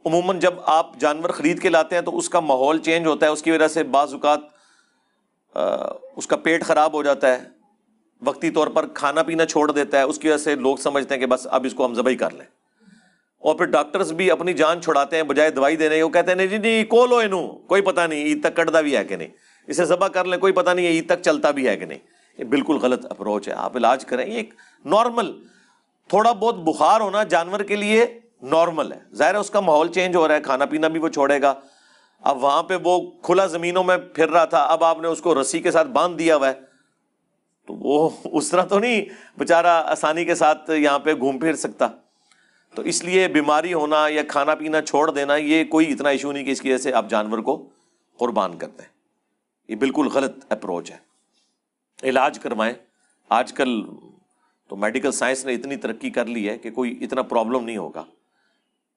عموماً جب آپ جانور خرید کے لاتے ہیں تو اس کا ماحول چینج ہوتا ہے، اس کی وجہ سے بعض اوقات اس کا پیٹ خراب ہو جاتا ہے، وقتی طور پر کھانا پینا چھوڑ دیتا ہے، اس کی وجہ سے لوگ سمجھتے ہیں کہ بس اب اس کو ہم ذبح کر لیں، اور پھر ڈاکٹرز بھی اپنی جان چھڑاتے ہیں بجائے دوائی دینے کے، وہ کہتے ہیں نہیں جی نہیں کولو انو، کوئی پتہ نہیں عید تک کٹدا بھی ہے کہ نہیں، اسے ذبح کر لیں کوئی پتہ نہیں ہے عید تک چلتا بھی ہے کہ نہیں۔ یہ بالکل غلط اپروچ ہے، آپ علاج کریں۔ یہ ایک نارمل تھوڑا بہت بخار ہونا جانور کے لیے نارمل ہے، ظاہر ہے اس کا ماحول چینج ہو رہا ہے، کھانا پینا بھی وہ چھوڑے گا، اب وہاں پہ وہ کھلا زمینوں میں پھر رہا تھا، اب آپ نے اس کو رسی کے ساتھ باندھ دیا ہوا ہے، تو وہ اس طرح تو نہیں بیچارہ آسانی کے ساتھ یہاں پہ گھوم پھر سکتا۔ تو اس لیے بیماری ہونا یا کھانا پینا چھوڑ دینا یہ کوئی اتنا ایشو نہیں کہ اس کی وجہ سے آپ جانور کو قربان کرتے ہیں، یہ بالکل غلط اپروچ ہے۔ علاج کروائیں، آج کل تو میڈیکل سائنس نے اتنی ترقی کر لی ہے کہ کوئی اتنا پرابلم نہیں ہوگا۔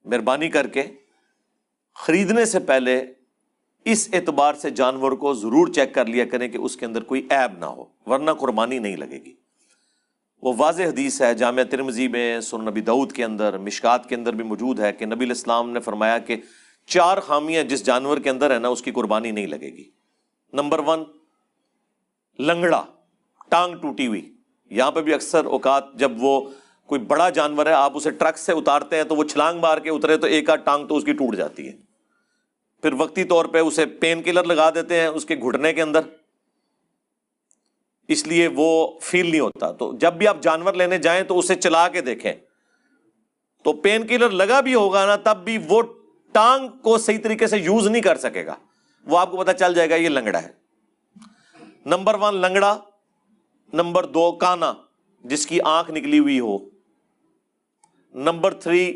مہربانی کر کے خریدنے سے پہلے اس اعتبار سے جانور کو ضرور چیک کر لیا کریں کہ اس کے اندر کوئی عیب نہ ہو، ورنہ قربانی نہیں لگے گی۔ وہ واضح حدیث ہے جامعہ ترمذی میں، سنن نبی داؤد کے اندر، مشکات کے اندر بھی موجود ہے کہ نبی علیہ السلام نے فرمایا کہ 4 خامیاں جس جانور کے اندر ہے نا اس کی قربانی نہیں لگے گی۔ نمبر 1 لنگڑا، ٹانگ ٹوٹی ہوئی۔ یہاں پہ بھی اکثر اوقات جب وہ کوئی بڑا جانور ہے آپ اسے ٹرک سے اتارتے ہیں تو وہ چھلانگ مار کے اترے تو ایک آدھ ٹانگ تو اس کی ٹوٹ جاتی ہے، پھر وقتی طور پہ اسے پین کلر لگا دیتے ہیں اس کے گھٹنے کے اندر، اس لیے وہ فیل نہیں ہوتا۔ تو جب بھی آپ جانور لینے جائیں تو اسے چلا کے دیکھیں، تو پین کلر لگا بھی ہوگا نا تب بھی وہ ٹانگ کو صحیح طریقے سے یوز نہیں کر سکے گا، وہ آپ کو پتہ چل جائے گا یہ لنگڑا ہے۔ نمبر 1 لنگڑا، نمبر 2 کانا جس کی آنکھ نکلی ہوئی ہو، نمبر 3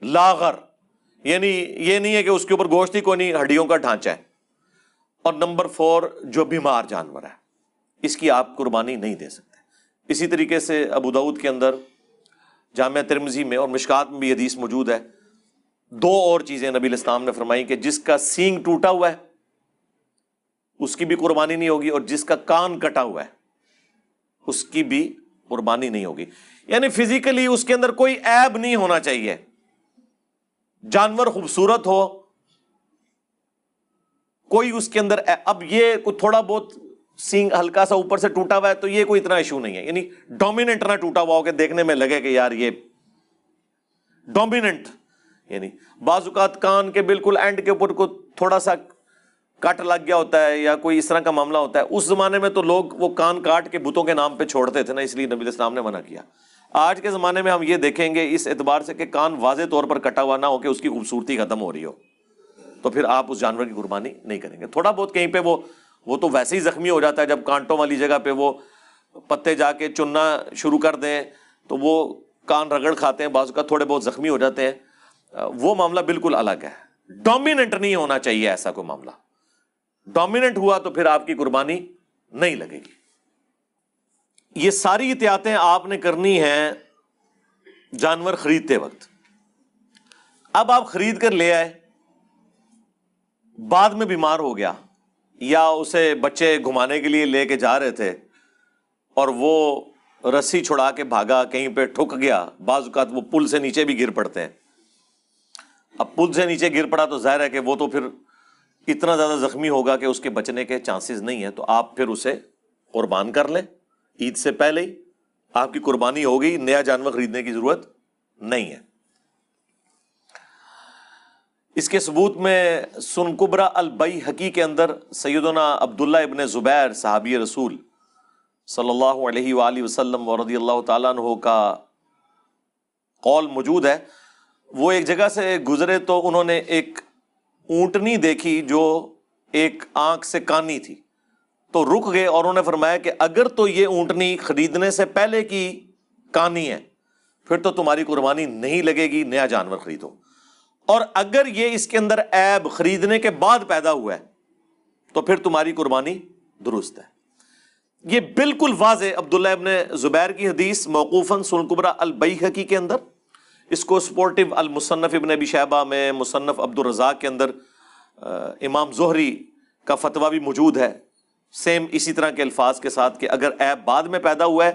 لاغر، یعنی یہ نہیں ہے کہ اس کے اوپر گوشت ہی کوئی نہیں، ہڈیوں کا ڈھانچہ ہے، اور نمبر 4 جو بیمار جانور ہے اس کی آپ قربانی نہیں دے سکتے۔ اسی طریقے سے ابو داؤد کے اندر، جامعہ ترمذی میں اور مشکات میں بھی حدیث موجود ہے، 2 اور چیزیں نبی علیہ السلام نے فرمائی کہ جس کا سینگ ٹوٹا ہوا ہے اس کی بھی قربانی نہیں ہوگی، اور جس کا کان کٹا ہوا ہے اس کی بھی قربانی نہیں ہوگی۔ یعنی فزیکلی اس کے اندر کوئی عیب نہیں ہونا چاہیے، جانور خوبصورت ہو، کوئی اس کے اندر اب یہ کوئی تھوڑا بہت سینگ ہلکا سا اوپر سے ٹوٹا ہوا ہے تو یہ کوئی اتنا ایشو نہیں ہے، یعنی ڈومیننٹ نہ ٹوٹا ہوا ہو کہ دیکھنے میں لگے کہ یار یہ ڈومیننٹ، یعنی بعض اوقات کان کے بالکل اینڈ کے اوپر کو تھوڑا سا کٹ لگ گیا ہوتا ہے یا کوئی اس طرح کا معاملہ ہوتا ہے، اس زمانے میں تو لوگ وہ کان کاٹ کے بتوں کے نام پہ چھوڑتے تھے نا، اس لیے نبی علیہ السلام نے منع کیا۔ آج کے زمانے میں ہم یہ دیکھیں گے اس اعتبار سے کہ کان واضح طور پر کٹا ہوا نہ ہو کہ اس کی خوبصورتی ختم ہو رہی ہو، تو پھر آپ اس جانور کی قربانی نہیں کریں گے۔ تھوڑا بہت کہیں پہ وہ تو ویسے ہی زخمی ہو جاتا ہے، جب کانٹوں والی جگہ پہ وہ پتے جا کے چننا شروع کر دیں تو وہ کان رگڑ کھاتے ہیں، بعض کا تھوڑے بہت زخمی ہو جاتے ہیں، وہ معاملہ بالکل الگ ہے۔ ڈومیننٹ نہیں ہونا چاہیے ایسا کوئی معاملہ، ڈومیننٹ ہوا تو پھر آپ کی قربانی نہیں لگے گی۔ یہ ساری احتیاطیں آپ نے کرنی ہیں جانور خریدتے وقت۔ اب آپ خرید کر لے آئے، بعد میں بیمار ہو گیا، یا اسے بچے گھمانے کے لیے لے کے جا رہے تھے اور وہ رسی چھڑا کے بھاگا، کہیں پہ ٹھک گیا، بعض اوقات وہ پل سے نیچے بھی گر پڑتے ہیں۔ اب پل سے نیچے گر پڑا تو ظاہر ہے کہ وہ تو پھر اتنا زیادہ زخمی ہوگا کہ اس کے بچنے کے چانسز نہیں ہیں، تو آپ پھر اسے قربان کر لیں عید سے پہلے ہی، آپ کی قربانی ہو گئی، نیا جانور خریدنے کی ضرورت نہیں ہے۔ اس کے ثبوت میں سنن کبریٰ البیہقی کے اندر سیدنا عبداللہ ابن زبیر صحابی رسول صلی اللہ علیہ وآلہ وسلم ورضی اللہ تعالیٰ عنہ کا قول موجود ہے۔ وہ ایک جگہ سے گزرے تو انہوں نے ایک اونٹنی دیکھی جو ایک آنکھ سے کانی تھی، تو رک گئے اور انہوں نے فرمایا کہ اگر تو یہ اونٹنی خریدنے سے پہلے کی کانی ہے پھر تو تمہاری قربانی نہیں لگے گی، نیا جانور خریدو، اور اگر یہ اس کے اندر عیب خریدنے کے بعد پیدا ہوا ہے تو پھر تمہاری قربانی درست ہے۔ یہ بالکل واضح عبداللہ ابن زبیر کی حدیث موقوفاً سنن کبریٰ البیہقی کے اندر، اس کو سپورٹو المصنف ابن ابی شیبہ میں، مصنف عبد الرزاق کے اندر امام زہری کا فتویٰ بھی موجود ہے سیم اسی طرح کے الفاظ کے ساتھ کہ اگر عیب بعد میں پیدا ہوا ہے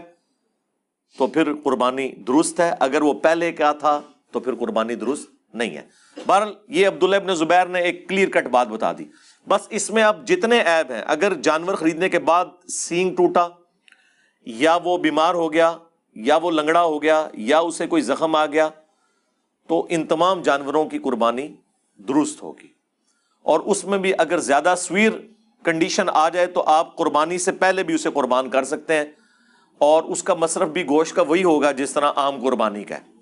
تو پھر قربانی درست ہے، اگر وہ پہلے کا تھا تو پھر قربانی درست نہیں ہے۔ بہرحال یہ عبداللہ ابن زبیر نے ایک کلیئر کٹ بات بتا دی۔ بس اس میں اب جتنے عیب ہیں، اگر جانور خریدنے کے بعد سینگ ٹوٹا، یا وہ بیمار ہو گیا، یا وہ لنگڑا ہو گیا، یا اسے کوئی زخم آ گیا، تو ان تمام جانوروں کی قربانی درست ہوگی۔ اور اس میں بھی اگر زیادہ سویر کنڈیشن آ جائے تو آپ قربانی سے پہلے بھی اسے قربان کر سکتے ہیں، اور اس کا مصرف بھی گوشت کا وہی ہوگا جس طرح عام قربانی کا ہے۔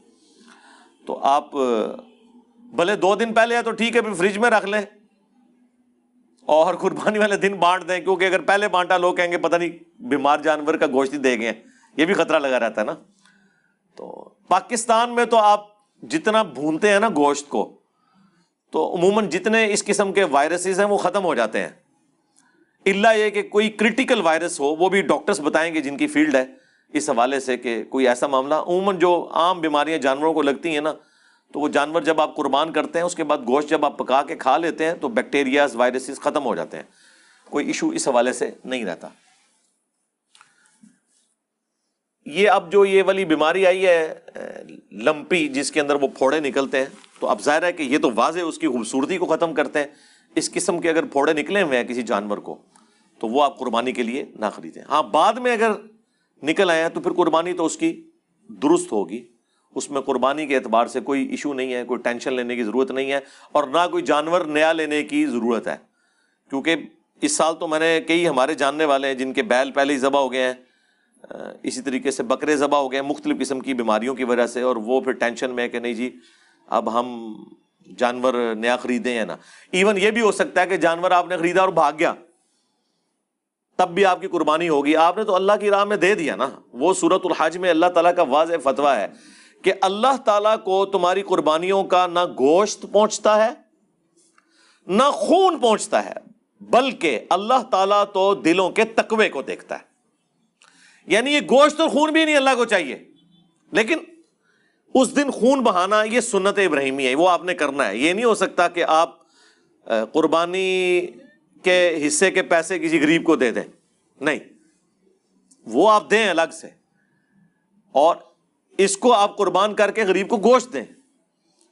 تو آپ بھلے 2 دن پہلے ہے تو ٹھیک ہے، پھر فریج میں رکھ لیں اور قربانی والے دن بانٹ دیں، کیونکہ اگر پہلے بانٹا لوگ کہیں گے پتہ نہیں بیمار جانور کا گوشت ہی دے گئے ہیں، یہ بھی خطرہ لگا رہتا ہے نا۔ تو پاکستان میں تو آپ جتنا بھونتے ہیں نا گوشت کو، تو عموماً جتنے اس قسم کے وائرسز ہیں وہ ختم ہو جاتے ہیں، الا یہ کہ کوئی کرٹیکل وائرس ہو، وہ بھی ڈاکٹرز بتائیں گے جن کی فیلڈ ہے اس حوالے سے، کہ کوئی ایسا معاملہ۔ عموماً جو عام بیماریاں جانوروں کو لگتی ہیں نا، تو وہ جانور جب آپ قربان کرتے ہیں اس کے بعد گوشت جب آپ پکا کے کھا لیتے ہیں تو بیکٹیریاز وائرسز ختم ہو جاتے ہیں، کوئی ایشو اس حوالے سے نہیں رہتا۔ یہ اب جو یہ والی بیماری آئی ہے لمپی، جس کے اندر وہ پھوڑے نکلتے ہیں، تو اب ظاہر ہے کہ یہ تو واضح اس کی خوبصورتی کو ختم کرتے ہیں۔ اس قسم کے اگر پھوڑے نکلے ہوئے ہیں کسی جانور کو تو وہ آپ قربانی کے لیے نہ خریدیں۔ ہاں بعد میں اگر نکل آئے ہیں تو پھر قربانی تو اس کی درست ہوگی، اس میں قربانی کے اعتبار سے کوئی ایشو نہیں ہے، کوئی ٹینشن لینے کی ضرورت نہیں ہے، اور نہ کوئی جانور نیا لینے کی ضرورت ہے، کیونکہ اس سال تو میں نے کئی ہمارے جاننے والے ہیں جن کے بیل پہلے ہی ذبح ہو گئے ہیں، اسی طریقے سے بکرے ذبح ہو گئے ہیں مختلف قسم کی بیماریوں کی وجہ سے، اور وہ پھر ٹینشن میں ہے کہ نہیں جی اب ہم جانور نیا خریدیں یا نا۔ ایون یہ بھی ہو سکتا ہے کہ جانور آپ نے خریدا اور بھاگ گیا، تب بھی آپ کی قربانی ہوگی، آپ نے تو اللہ کی راہ میں دے دیا نا۔ وہ سورۃ الحج میں اللہ تعالیٰ کا واضح فتویٰ ہے کہ اللہ تعالیٰ کو تمہاری قربانیوں کا نہ گوشت پہنچتا ہے نہ خون پہنچتا ہے، بلکہ اللہ تعالیٰ تو دلوں کے تقوی کو دیکھتا ہے۔ یعنی یہ گوشت اور خون بھی نہیں اللہ کو چاہیے، لیکن اس دن خون بہانا یہ سنت ابراہیمی ہے، وہ آپ نے کرنا ہے۔ یہ نہیں ہو سکتا کہ آپ قربانی کے حصے کے پیسے کسی غریب کو دے دیں، نہیں، وہ آپ دیں الگ سے، اور اس کو آپ قربان کر کے غریب کو گوشت دیں،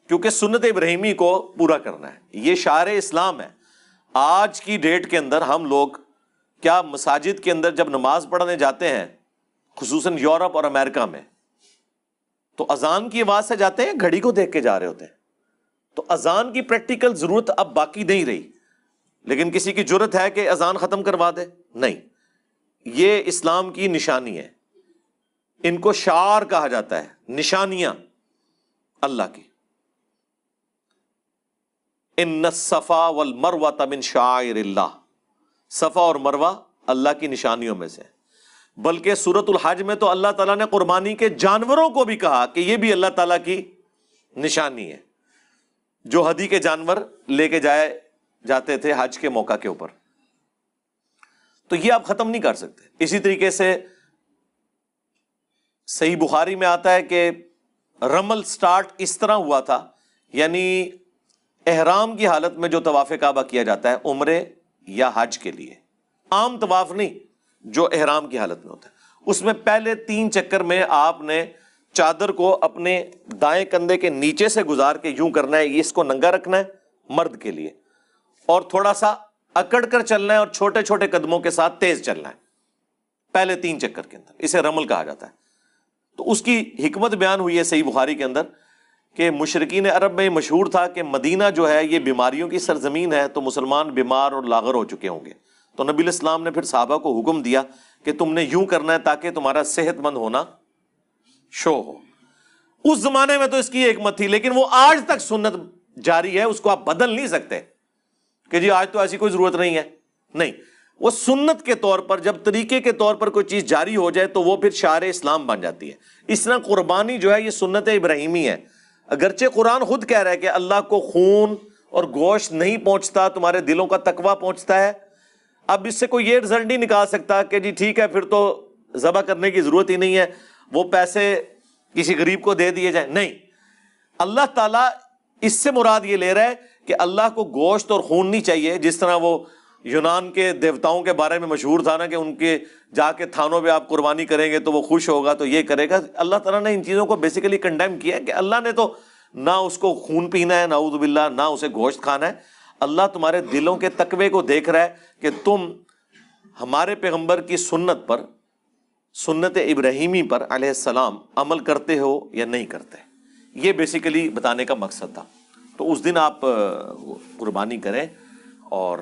کیونکہ سنت ابراہیمی کو پورا کرنا ہے۔ یہ شعائر اسلام ہے۔ آج کی ڈیٹ کے اندر ہم لوگ کیا مساجد کے اندر جب نماز پڑھنے جاتے ہیں، خصوصاً یورپ اور امریکہ میں، تو اذان کی آواز سے جاتے ہیں، گھڑی کو دیکھ کے جا رہے ہوتے ہیں۔ تو اذان کی پریکٹیکل ضرورت اب باقی نہیں رہی، لیکن کسی کی جرت ہے کہ اذان ختم کروا دے؟ نہیں، یہ اسلام کی نشانی ہے، ان کو شعار کہا جاتا ہے، نشانیاں اللہ کی۔ ان الصفا والمروہ من شعائر اللہ، صفا اور مروہ اللہ کی نشانیوں میں سے۔ بلکہ سورۃ الحج میں تو اللہ تعالیٰ نے قربانی کے جانوروں کو بھی کہا کہ یہ بھی اللہ تعالیٰ کی نشانی ہے، جو ہدی کے جانور لے کے جاتے تھے حج کے موقع کے اوپر۔ تو یہ آپ ختم نہیں کر سکتے۔ اسی طریقے سے صحیح بخاری میں آتا ہے کہ رمل سٹارٹ اس طرح ہوا تھا، یعنی احرام کی حالت میں جو طواف کعبہ کیا جاتا ہے عمرے یا حج کے لیے، عام طواف نہیں جو احرام کی حالت میں ہوتا ہے، اس میں پہلے 3 چکر میں آپ نے چادر کو اپنے دائیں کندھے کے نیچے سے گزار کے یوں کرنا ہے، اس کو ننگا رکھنا ہے مرد کے لیے، اور تھوڑا سا اکڑ کر چلنا ہے اور چھوٹے چھوٹے قدموں کے ساتھ تیز چلنا ہے پہلے 3 چکر کے اندر۔ اسے رمل کہا جاتا ہے۔ تو اس کی حکمت بیان ہوئی ہے صحیح بخاری کے اندر کہ مشرکین عرب میں مشہور تھا کہ مدینہ جو ہے یہ بیماریوں کی سرزمین ہے، تو مسلمان بیمار اور لاغر ہو چکے ہوں گے، تو نبی علیہ السلام نے پھر صحابہ کو حکم دیا کہ تم نے یوں کرنا ہے تاکہ تمہارا صحت مند ہونا شو ہو۔ اس زمانے میں تو اس کی حکمت تھی، لیکن وہ آج تک سنت جاری ہے، اس کو آپ بدل نہیں سکتے کہ جی آج تو ایسی کوئی ضرورت نہیں ہے، نہیں، وہ سنت کے طور پر جب طریقے کے طور پر کوئی چیز جاری ہو جائے تو وہ پھر شعائر اسلام بن جاتی ہے۔ اس طرح قربانی جو ہے یہ سنت ابراہیمی ہے، اگرچہ قرآن خود کہہ رہا ہے کہ اللہ کو خون اور گوشت نہیں پہنچتا، تمہارے دلوں کا تقویٰ پہنچتا ہے۔ اب اس سے کوئی یہ رزلٹ نہیں نکال سکتا کہ جی ٹھیک ہے پھر تو ذبح کرنے کی ضرورت ہی نہیں ہے، وہ پیسے کسی غریب کو دے دیے جائیں، نہیں، اللہ تعالیٰ اس سے مراد یہ لے رہا ہے کہ اللہ کو گوشت اور خون نہیں چاہیے، جس طرح وہ یونان کے دیوتاؤں کے بارے میں مشہور تھا نا کہ ان کے جا کے تھانوں پہ آپ قربانی کریں گے تو وہ خوش ہوگا، تو یہ کرے گا۔ اللہ تعالیٰ نے ان چیزوں کو بیسیکلی کنڈیم کیا ہے کہ اللہ نے تو نہ اس کو خون پینا ہے نعوذ باللہ، نہ اسے گوشت کھانا ہے۔ اللہ تمہارے دلوں کے تقوی کو دیکھ رہا ہے کہ تم ہمارے پیغمبر کی سنت پر، سنت ابراہیمی پر علیہ السلام عمل کرتے ہو یا نہیں کرتے۔ یہ بیسیکلی بتانے کا مقصد تھا۔ تو اس دن آپ قربانی کریں، اور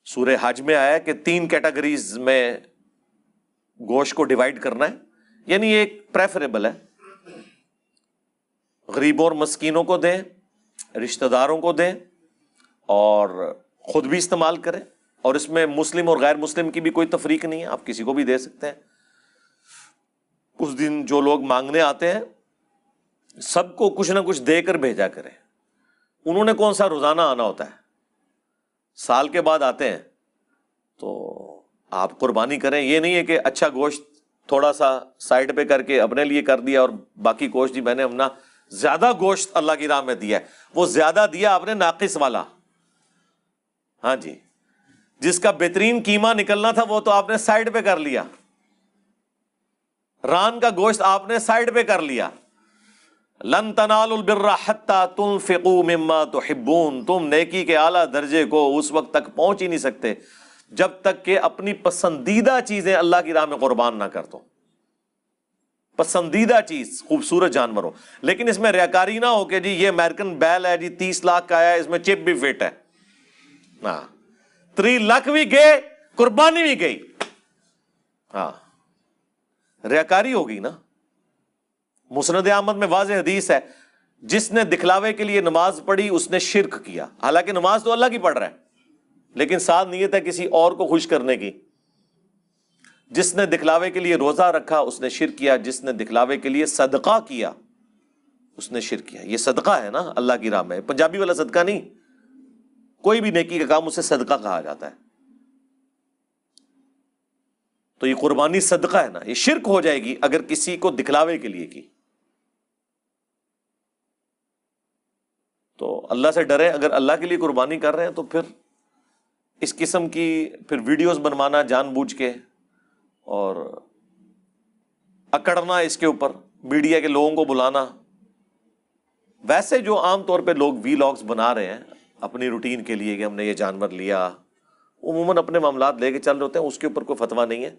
سورہ حج میں آیا کہ 3 کیٹیگریز میں گوشت کو ڈیوائیڈ کرنا ہے، یعنی ایک پریفریبل ہے، غریبوں اور مسکینوں کو دیں، رشتہ داروں کو دیں، اور خود بھی استعمال کریں، اور اس میں مسلم اور غیر مسلم کی بھی کوئی تفریق نہیں ہے، آپ کسی کو بھی دے سکتے ہیں۔ اس دن جو لوگ مانگنے آتے ہیں سب کو کچھ نہ کچھ دے کر بھیجا کریں۔ انہوں نے کون سا روزانہ آنا ہوتا ہے، سال کے بعد آتے ہیں، تو آپ قربانی کریں۔ یہ نہیں ہے کہ اچھا گوشت تھوڑا سا سائڈ پہ کر کے اپنے لیے کر دیا اور باقی گوشت جی میں نے اپنا زیادہ گوشت اللہ کی راہ میں دیا ہے، وہ زیادہ دیا آپ نے ناقص والا، ہاں جی، جس کا بہترین قیمہ نکلنا تھا وہ تو آپ نے سائڈ پہ کر لیا، ران کا گوشت آپ نے سائڈ پہ کر لیا۔ لن تنالوا البر حتى تنفقوا مما تحبون، تم نیکی کے اعلیٰ درجے کو اس وقت تک پہنچ ہی نہیں سکتے جب تک کہ اپنی پسندیدہ چیزیں اللہ کی راہ میں قربان نہ کر دو۔ پسندیدہ چیز خوبصورت جانور ہو، لیکن اس میں ریاکاری نہ ہو کہ جی یہ امریکن بیل ہے جی 30 لاکھ کا ہے، اس میں چپ بھی فٹ ہے، ہاں 3 لاکھ بھی گئے، قربانی بھی گئی، ہاں ریاکاری ہوگی نا۔ مسند احمد میں واضح حدیث ہے، جس نے دکھلاوے کے لیے نماز پڑھی اس نے شرک کیا، حالانکہ نماز تو اللہ کی پڑھ رہا ہے لیکن ساتھ نیت ہے کسی اور کو خوش کرنے کی۔ جس نے دکھلاوے کے لیے روزہ رکھا اس نے شرک کیا، جس نے دکھلاوے کے لیے صدقہ کیا اس نے شرک کیا۔ یہ صدقہ ہے نا اللہ کی راہ میں، پنجابی والا صدقہ نہیں، کوئی بھی نیکی کا کام اسے صدقہ کہا جاتا ہے۔ تو یہ قربانی صدقہ ہے نا، یہ شرک ہو جائے گی اگر کسی کو دکھلاوے کے لیے کی۔ تو اللہ سے ڈریں، اگر اللہ کے لیے قربانی کر رہے ہیں تو پھر اس قسم کی پھر ویڈیوز بنوانا جان بوجھ کے اور اکڑنا اس کے اوپر، میڈیا کے لوگوں کو بلانا۔ ویسے جو عام طور پہ لوگ وی لاگز بنا رہے ہیں اپنی روٹین کے لیے کہ ہم نے یہ جانور لیا، عموماً اپنے معاملات لے کے چل رہے ہوتے ہیں، اس کے اوپر کوئی فتویٰ نہیں ہے۔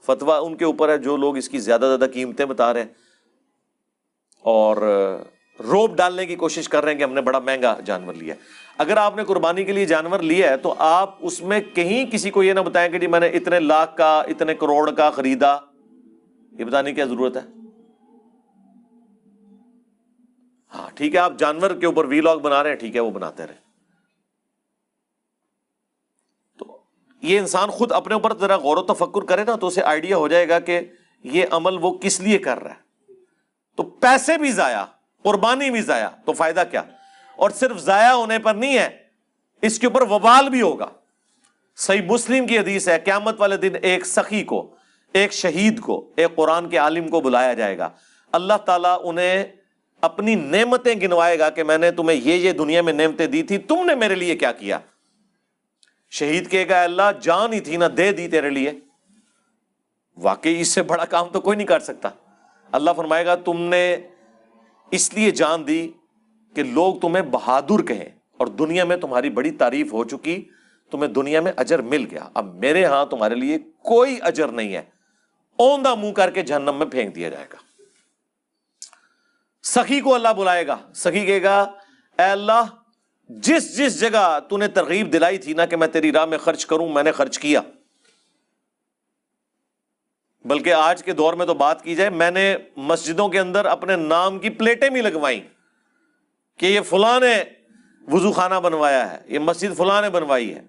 فتویٰ ان کے اوپر ہے جو لوگ اس کی زیادہ قیمتیں بتا رہے ہیں اور روب ڈالنے کی کوشش کر رہے ہیں کہ ہم نے بڑا مہنگا جانور لیا ہے۔ اگر آپ نے قربانی کے لیے جانور لیا ہے تو آپ اس میں کہیں کسی کو یہ نہ بتائیں کہ جی میں نے اتنے لاکھ کا اتنے کروڑ کا خریدا، یہ بتانے کی کیا ضرورت ہے؟ ہاں ٹھیک ہے، آپ جانور کے اوپر وی لاگ بنا رہے ہیں، ٹھیک ہے وہ بناتے رہے۔ تو یہ انسان خود اپنے اوپر ذرا غور و تفکر کرے نا تو اسے آئیڈیا ہو جائے گا کہ یہ عمل وہ کس لیے کر رہا ہے۔ تو پیسے بھی ضائع، قربانی بھی ضائع، تو فائدہ کیا؟ اور صرف ضائع ہونے پر نہیں ہے، اس کے اوپر وبال بھی ہوگا۔ صحیح مسلم کی حدیث ہے، قیامت والے دن ایک سخی کو، ایک شہید کو، ایک قرآن کے عالم کو بلایا جائے گا، اللہ تعالیٰ انہیں اپنی نعمتیں گنوائے گا کہ میں نے تمہیں یہ دنیا میں نعمتیں دی تھی، تم نے میرے لیے کیا کیا؟ شہید کہے گا اللہ جان ہی تھی نا، دے دی تیرے لیے۔ واقعی اس سے بڑا کام تو کوئی نہیں کر سکتا۔ اللہ فرمائے گا تم نے اس لیے جان دی کہ لوگ تمہیں بہادر کہیں، اور دنیا میں تمہاری بڑی تعریف ہو چکی، تمہیں دنیا میں اجر مل گیا، اب میرے ہاں تمہارے لیے کوئی اجر نہیں ہے، اوندھا منہ کر کے جہنم میں پھینک دیا جائے گا۔ سخی کو اللہ بلائے گا، سخی کہے گا اے اللہ جس جس جگہ تو نے ترغیب دلائی تھی نا کہ میں تیری راہ میں خرچ کروں، میں نے خرچ کیا۔ بلکہ آج کے دور میں تو بات کی جائے، میں نے مسجدوں کے اندر اپنے نام کی پلیٹیں بھی لگوائیں کہ یہ فلاں نے وضو خانہ بنوایا ہے، یہ مسجد فلاں نے بنوائی ہے،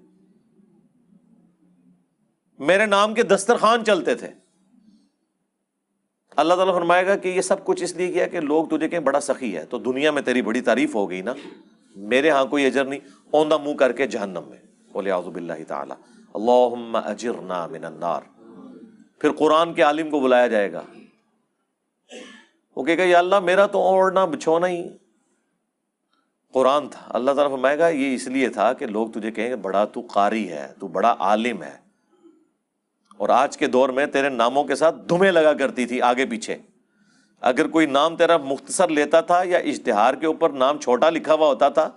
میرے نام کے دسترخوان چلتے تھے۔ اللہ تعالیٰ فرمائے گا کہ یہ سب کچھ اس لیے کیا کہ لوگ تجھے کہیں بڑا سخی ہے، تو دنیا میں تیری بڑی تعریف ہو گئی نا، میرے ہاں کوئی اجر نہیں، اوندھا منہ کر کے جہنم میں، والعیاذ باللہ تعالی۔ اللہم اجرنا من النار۔ پھر قرآن کے عالم کو بلایا جائے گا، وہ کہے گا یا اللہ میرا تو اوڑھنا بچھونا ہی قرآن تھا۔ اللہ تعالیٰ فرمائے گا یہ اس لیے تھا کہ لوگ تجھے کہیں بڑا تو قاری ہے، تو بڑا عالم ہے، اور آج کے دور میں تیرے ناموں کے ساتھ دھمیں لگا کرتی تھی آگے پیچھے اگر کوئی نام تیرا مختصر لیتا تھا یا اشتہار کے اوپر نام چھوٹا لکھا ہوا ہوتا تھا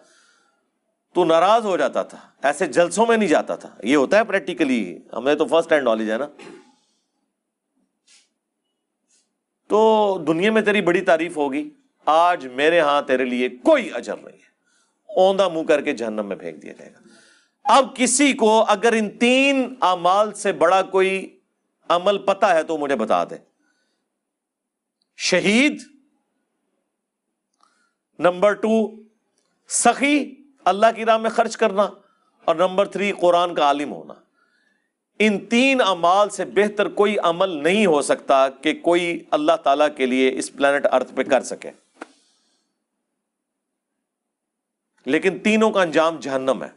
تو ناراض ہو جاتا تھا، ایسے جلسوں میں نہیں جاتا تھا. یہ ہوتا ہے پریکٹیکلی، ہمیں تو فرسٹ ہینڈ نالج ہے نا. تو دنیا میں تیری بڑی تعریف ہوگی، آج میرے ہاں تیرے لیے کوئی اجر نہیں ہے، اوندا منہ کر کے جہنم میں پھینک دیا جائے گا. اب کسی کو اگر ان 3 اعمال سے بڑا کوئی عمل پتا ہے تو مجھے بتا دے. شہید، نمبر 2 سخی، اللہ کی راہ میں خرچ کرنا، اور نمبر 3 قرآن کا عالم ہونا. ان 3 اعمال سے بہتر کوئی عمل نہیں ہو سکتا کہ کوئی اللہ تعالیٰ کے لیے اس پلانٹ ارتھ پہ کر سکے، لیکن تینوں کا انجام جہنم ہے،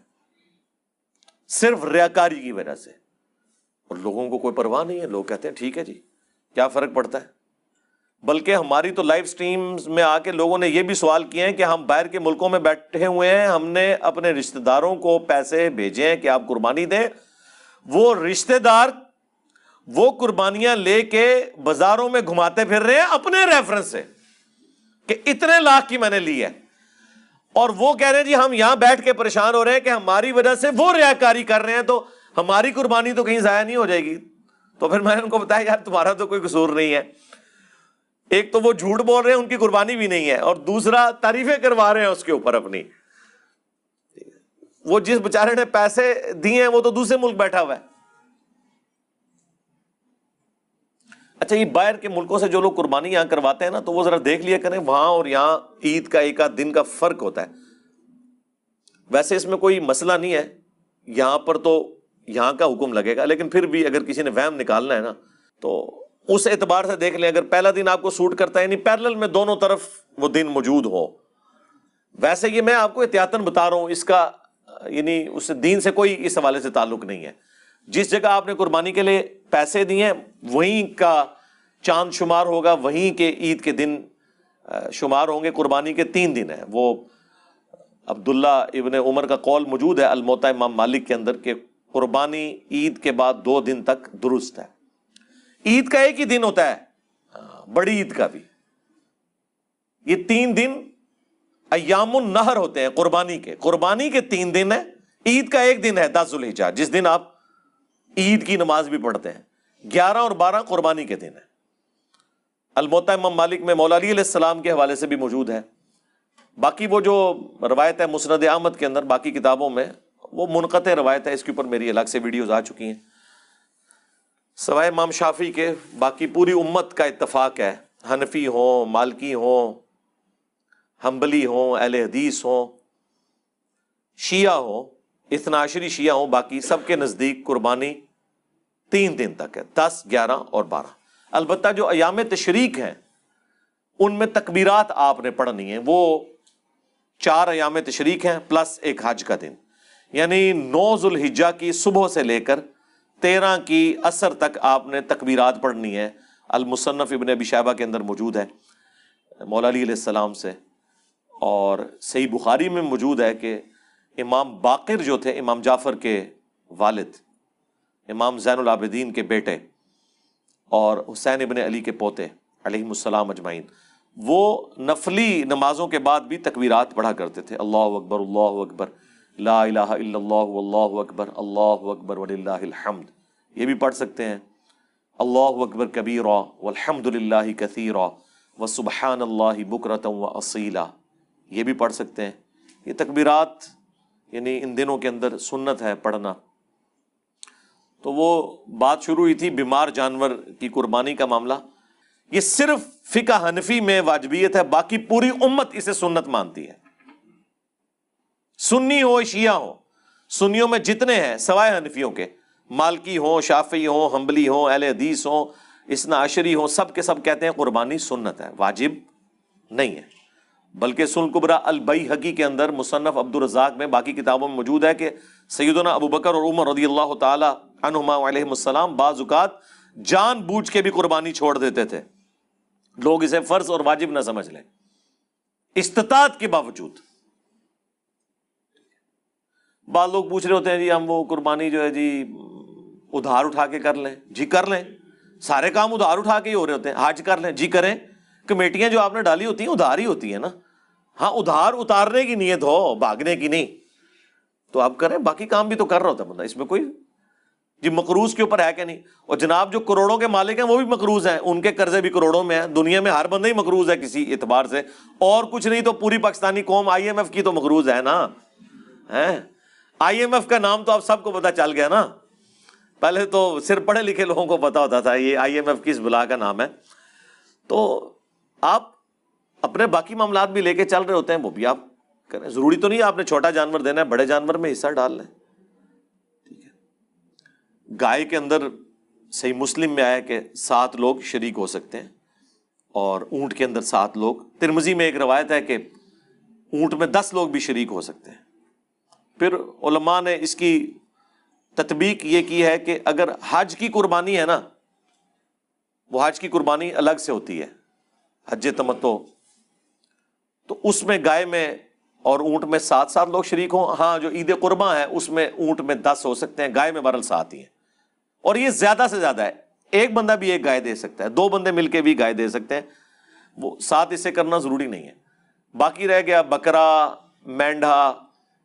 صرف ریاکاری کی وجہ سے. اور لوگوں کو کوئی پرواہ نہیں ہے، لوگ کہتے ہیں ٹھیک ہے جی کیا فرق پڑتا ہے. بلکہ ہماری تو لائیو سٹریمز میں آ کے لوگوں نے یہ بھی سوال کیے ہیں کہ ہم باہر کے ملکوں میں بیٹھے ہوئے ہیں، ہم نے اپنے رشتہ داروں کو پیسے بھیجے ہیں کہ آپ قربانی دیں، وہ رشتہ دار وہ قربانیاں لے کے بازاروں میں گھماتے پھر رہے ہیں اپنے ریفرنس سے کہ اتنے لاکھ کی میں نے لی ہے، اور وہ کہہ رہے ہیں جی ہم یہاں بیٹھ کے پریشان ہو رہے ہیں کہ ہماری وجہ سے وہ ریاکاری کر رہے ہیں تو ہماری قربانی تو کہیں ضائع نہیں ہو جائے گی. تو پھر میں نے ان کو بتایا یار تمہارا تو کوئی قصور نہیں ہے، ایک تو وہ جھوٹ بول رہے ہیں ان کی قربانی بھی نہیں ہے، اور دوسرا تعریفیں کروا رہے ہیں اس کے اوپر اپنی. وہ جس بیچارے نے پیسے دیے ہیں وہ تو دوسرے ملک بیٹھا ہوا ہے. اچھا یہ باہر کے ملکوں سے جو لوگ قربانی یہاں کرواتے ہیں نا تو وہ ذرا دیکھ لیا کریں وہاں اور یہاں عید کا ایک آدھ دن کا فرق ہوتا ہے. ویسے اس میں کوئی مسئلہ نہیں ہے، یہاں پر تو یہاں کا حکم لگے گا، لیکن پھر بھی اگر کسی نے وہم نکالنا ہے نا تو اس اعتبار سے دیکھ لیں. اگر پہلا دن آپ کو سوٹ کرتا ہے، یعنی پیرلل میں دونوں طرف وہ دن موجود ہو. ویسے یہ میں آپ کو احتیاطاً بتا رہا ہوں، اس کا یعنی اس دین سے کوئی اس حوالے سے تعلق نہیں ہے. جس جگہ آپ نے قربانی کے لیے پیسے دیے ہیں وہیں کا چاند شمار ہوگا، وہیں کے عید کے دن شمار ہوں گے. قربانی کے 3 دن ہیں. وہ عبداللہ ابن عمر کا قول موجود ہے الموطا امام مالک کے اندر کہ قربانی عید کے بعد 2 دن تک درست ہے. عید کا ایک ہی دن ہوتا ہے، بڑی عید کا بھی. یہ 3 دن ایام النہر ہوتے ہیں قربانی کے. قربانی کے 3 دن ہیں، عید کا ایک دن ہے 10 ذوالحجہ جس دن آپ عید کی نماز بھی پڑھتے ہیں. 11 اور 12 قربانی کے دن ہیں. الموطا امام مالک میں مولا علی علیہ السلام کے حوالے سے بھی موجود ہے. باقی وہ جو روایت ہے مسند احمد کے اندر، باقی کتابوں میں وہ منقطع روایت ہے، اس کے اوپر میری الگ سے ویڈیوز آ چکی ہیں. سوائے امام شافعی کے باقی پوری امت کا اتفاق ہے، حنفی ہوں، مالکی ہوں، حنبلی ہوں، اہل حدیث ہوں، شیعہ ہوں، اثنا عشری شیعہ ہوں، باقی سب کے نزدیک قربانی 3 دن تک ہے، 10، 11 اور 12. البتہ جو ایام تشریق ہیں ان میں تکبیرات آپ نے پڑھنی ہیں. وہ 4 ایام تشریق ہیں پلس ایک حج کا دن، یعنی 9 ذوالحجہ کی صبح سے لے کر 13 کی عصر تک آپ نے تکبیرات پڑھنی ہے. المصنف ابن ابی شیبہ کے اندر موجود ہے مولا علی علیہ السلام سے، اور صحیح بخاری میں موجود ہے کہ امام باقر جو تھے، امام جعفر کے والد، امام زین العابدین کے بیٹے اور حسین ابن علی کے پوتے علیہم السلام اجمعین، وہ نفلی نمازوں کے بعد بھی تکبیرات پڑھا کرتے تھے. اللہ اکبر، اللہ اکبر، لا الہ الا اللہ واللہ اکبر، اللہ اکبر وللہ الحمد. یہ بھی پڑھ سکتے ہیں اللہ اکبر کبیرا والحمد للہ کثیرا وسبحان اللہ بکرۃ واصیلا. یہ بھی پڑھ سکتے ہیں. یہ تکبیرات یعنی ان دنوں کے اندر سنت ہے پڑھنا. تو وہ بات شروع ہوئی تھی بیمار جانور کی قربانی کا معاملہ. یہ صرف فقہ حنفی میں واجبیت ہے، باقی پوری امت اسے سنت مانتی ہے. سنی ہو شیعہ ہو، سنیوں میں جتنے ہیں سوائے حنفیوں کے، مالکی ہوں، شافعی ہوں، حنبلی ہوں، اہل حدیث ہوں، اثنا عشری ہوں، سب کے سب کہتے ہیں قربانی سنت ہے، واجب نہیں ہے. بلکہ سنن کبریٰ البیہقی کے اندر، مصنف عبد الرزاق میں، باقی کتابوں میں موجود ہے کہ سیدنا ابو بکر اور عمر رضی اللہ تعالی عنہما علیہم السلام بعض اوقات جان بوجھ کے بھی قربانی چھوڑ دیتے تھے. لوگ اسے فرض اور واجب نہ سمجھ لیں، استطاعت کے باوجود. بعض لوگ پوچھ رہے ہوتے ہیں جی ہم وہ قربانی جو ہے جی ادھار اٹھا کے کر لیں. جی کر لیں، سارے کام ادھار اٹھا کے ہی ہو رہے ہوتے ہیں. حج کر لیں، جی کریں، کمیٹیاں جو آپ نے ڈالی ہوتی ہیں ادھار ہی ہوتی ہیں نا. ہاں ادھار اتارنے کی نیت ہو, بھاگنے کی نہیں, تو آپ کریں, باقی کام بھی تو کر رہا ہوتا ہے بندہ, اس میں کوئی جی مقروض کے اوپر ہے کہ نہیں. اور جناب جو کروڑوں کے مالک ہیں وہ بھی مقروض ہیں, ان کے قرضے بھی کروڑوں میں ہیں. دنیا میں ہر بندہ ہی مقروض ہے کسی اعتبار سے, اور کچھ نہیں تو پوری پاکستانی قوم آئی ایم ایف کی تو مقروض ہے نا. آئی ایم ایف کا نام تو آپ سب کو پتا چل گیا نا. پہلے تو صرف پڑھے لکھے لوگوں کو پتا ہوتا تھا یہ آئی ایم ایف کس بلا کا نام ہے. تو آپ اپنے باقی معاملات بھی لے کے چل رہے ہوتے ہیں, وہ بھی آپ کریں. ضروری تو نہیں آپ نے چھوٹا جانور دینا ہے, بڑے جانور میں حصہ ڈال لیں. ٹھیک ہے. گائے کے اندر صحیح مسلم میں آیا کہ 7 لوگ شریک ہو سکتے ہیں, اور اونٹ کے اندر 7 لوگ. ترمذی میں ایک روایت ہے کہ اونٹ میں 10 لوگ بھی شریک ہو سکتے ہیں. پھر علماء نے اس کی تطبیق یہ کی ہے کہ اگر حج کی قربانی ہے نا, وہ حج کی قربانی الگ سے ہوتی ہے, حج تمتع, تو اس میں گائے میں اور اونٹ میں 7 لوگ شریک ہوں. ہاں جو عید قرباں ہے اس میں اونٹ میں 10 ہو سکتے ہیں, گائے میں بہرحال 7 ہی ہیں. اور یہ زیادہ سے زیادہ ہے, ایک بندہ بھی ایک گائے دے سکتا ہے, 2 بندے مل کے بھی گائے دے سکتے ہیں, وہ 7 اسے کرنا ضروری نہیں ہے. باقی رہ گیا بکرا, مینڈھا,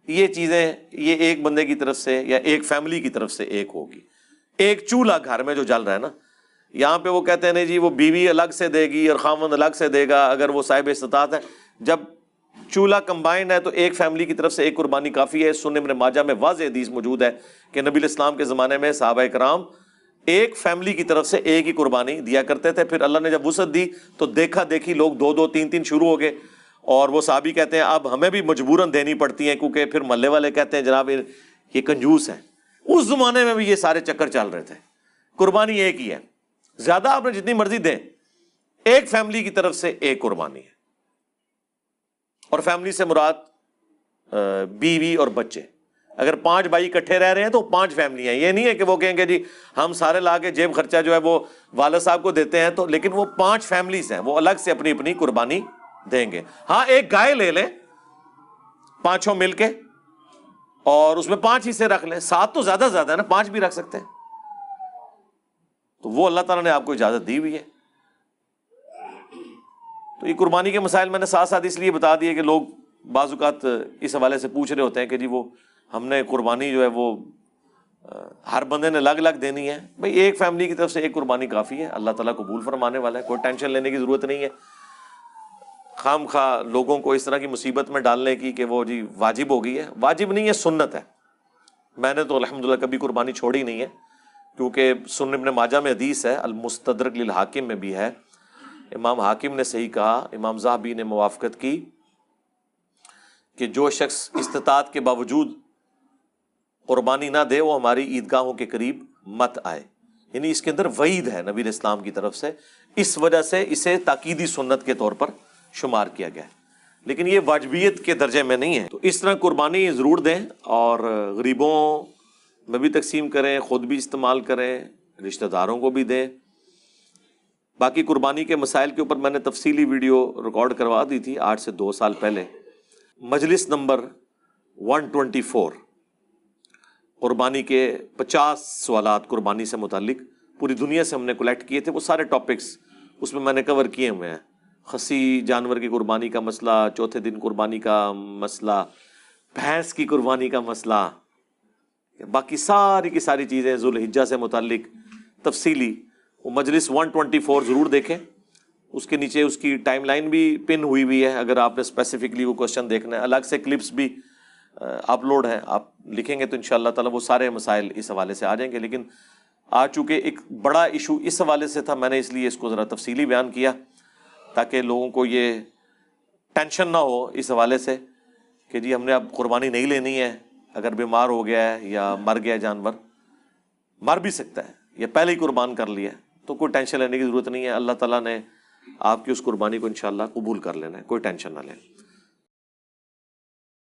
یہ چیزیں یہ ایک بندے کی طرف سے یا ایک فیملی کی طرف سے ایک ہوگی. ایک چولہا گھر میں جو جل رہا ہے نا, یہاں پہ وہ کہتے ہیں نہیں جی وہ بیوی الگ سے دے گی اور خاوند الگ سے دے گا اگر وہ صاحب استطاعت ہے. جب چولہا کمبائنڈ ہے تو ایک فیملی کی طرف سے ایک قربانی کافی ہے. سنن ابن ماجہ میں واضح حدیث موجود ہے کہ نبی الاسلام کے زمانے میں صحابہ کرام ایک فیملی کی طرف سے ایک ہی قربانی دیا کرتے تھے. پھر اللہ نے جب وسعت دی تو دیکھا دیکھی لوگ 2 3 شروع ہو گئے, اور وہ صحابی کہتے ہیں اب ہمیں بھی مجبوراً دینی پڑتی ہیں کیونکہ پھر محلے والے کہتے ہیں جناب یہ کنجوس ہیں. اس زمانے میں بھی یہ سارے چکر چل رہے تھے. قربانی ایک ہی ہے, زیادہ آپ نے جتنی مرضی دیں, ایک فیملی کی طرف سے ایک قربانی ہے. اور فیملی سے مراد بیوی اور بچے. اگر 5 بھائی اکٹھے رہ رہے ہیں تو 5 فیملی ہیں. یہ نہیں ہے کہ وہ کہیں گے جی ہم سارے لا کے جیب خرچہ جو ہے وہ والد صاحب کو دیتے ہیں, تو لیکن وہ 5 فیملیز ہیں, وہ الگ سے اپنی اپنی قربانی دیں گے. ہاں ایک گائے لے لیں 5 مل کے, اور اس میں 5 حصے رکھ لیں. 7 تو زیادہ ہے نا, 5 بھی رکھ سکتے ہیں. تو وہ اللہ تعالیٰ نے آپ کو اجازت دی ہوئی ہے. تو یہ قربانی کے مسائل میں نے ساتھ ساتھ اس لیے بتا دیے کہ لوگ بعض اوقات اس حوالے سے پوچھ رہے ہوتے ہیں کہ جی وہ ہم نے قربانی جو ہے وہ ہر بندے نے الگ الگ دینی ہے. بھئی ایک فیملی کی طرف سے ایک قربانی کافی ہے, اللہ تعالیٰ قبول فرمانے والا ہے, کوئی ٹینشن لینے کی ضرورت نہیں ہے. خام خواہ لوگوں کو اس طرح کی مصیبت میں ڈالنے کی کہ وہ جی واجب ہو گئی ہے, واجب نہیں ہے, سنت ہے. میں نے تو الحمدللہ کبھی قربانی چھوڑی نہیں ہے, کیونکہ سنن ابن ماجہ میں حدیث ہے, المستدرک للحاکم میں بھی ہے, امام حاکم نے صحیح کہا, امام ذہبی نے موافقت کی کہ جو شخص استطاعت کے باوجود قربانی نہ دے وہ ہماری عیدگاہوں کے قریب مت آئے. یعنی اس کے اندر وعید ہے نبی اسلام کی طرف سے, اس وجہ سے اسے تاکیدی سنت کے طور پر شمار کیا گیا ہے, لیکن یہ واجبیت کے درجے میں نہیں ہے. تو اس طرح قربانی ضرور دیں, اور غریبوں میں بھی تقسیم کریں, خود بھی استعمال کریں, رشتہ داروں کو بھی دیں. باقی قربانی کے مسائل کے اوپر میں نے تفصیلی ویڈیو ریکارڈ کروا دی تھی آج سے 2 سال پہلے. مجلس نمبر 124, قربانی کے 50 سوالات قربانی سے متعلق پوری دنیا سے ہم نے کلیکٹ کیے تھے. وہ سارے ٹاپکس اس میں نے کور کیے ہوئے ہیں. خصی جانور کی قربانی کا مسئلہ, چوتھے دن قربانی کا مسئلہ, بھینس کی قربانی کا مسئلہ, باقی ساری کی ساری چیزیں ذوالحجہ سے متعلق تفصیلی. وہ مجلس 124 ضرور دیکھیں, اس کے نیچے اس کی ٹائم لائن بھی پن ہوئی ہوئی ہے, اگر آپ نے اسپیسیفکلی وہ کوشچن دیکھنا ہے. الگ سے کلپس بھی اپلوڈ ہیں, آپ لکھیں گے تو انشاءاللہ تعالیٰ وہ سارے مسائل اس حوالے سے آ جائیں گے. لیکن آج چونکہ ایک بڑا ایشو اس حوالے سے تھا, میں نے اس لیے اس کو ذرا تفصیلی بیان کیا تاکہ لوگوں کو یہ ٹینشن نہ ہو اس حوالے سے کہ جی ہم نے اب قربانی نہیں لینی ہے, اگر بیمار ہو گیا ہے یا مر گیا جانور, مر بھی سکتا ہے یا پہلے ہی قربان کر لیا ہے, تو کوئی ٹینشن لینے کی ضرورت نہیں ہے. اللہ تعالیٰ نے آپ کی اس قربانی کو انشاءاللہ قبول کر لینا ہے, کوئی ٹینشن نہ لیں.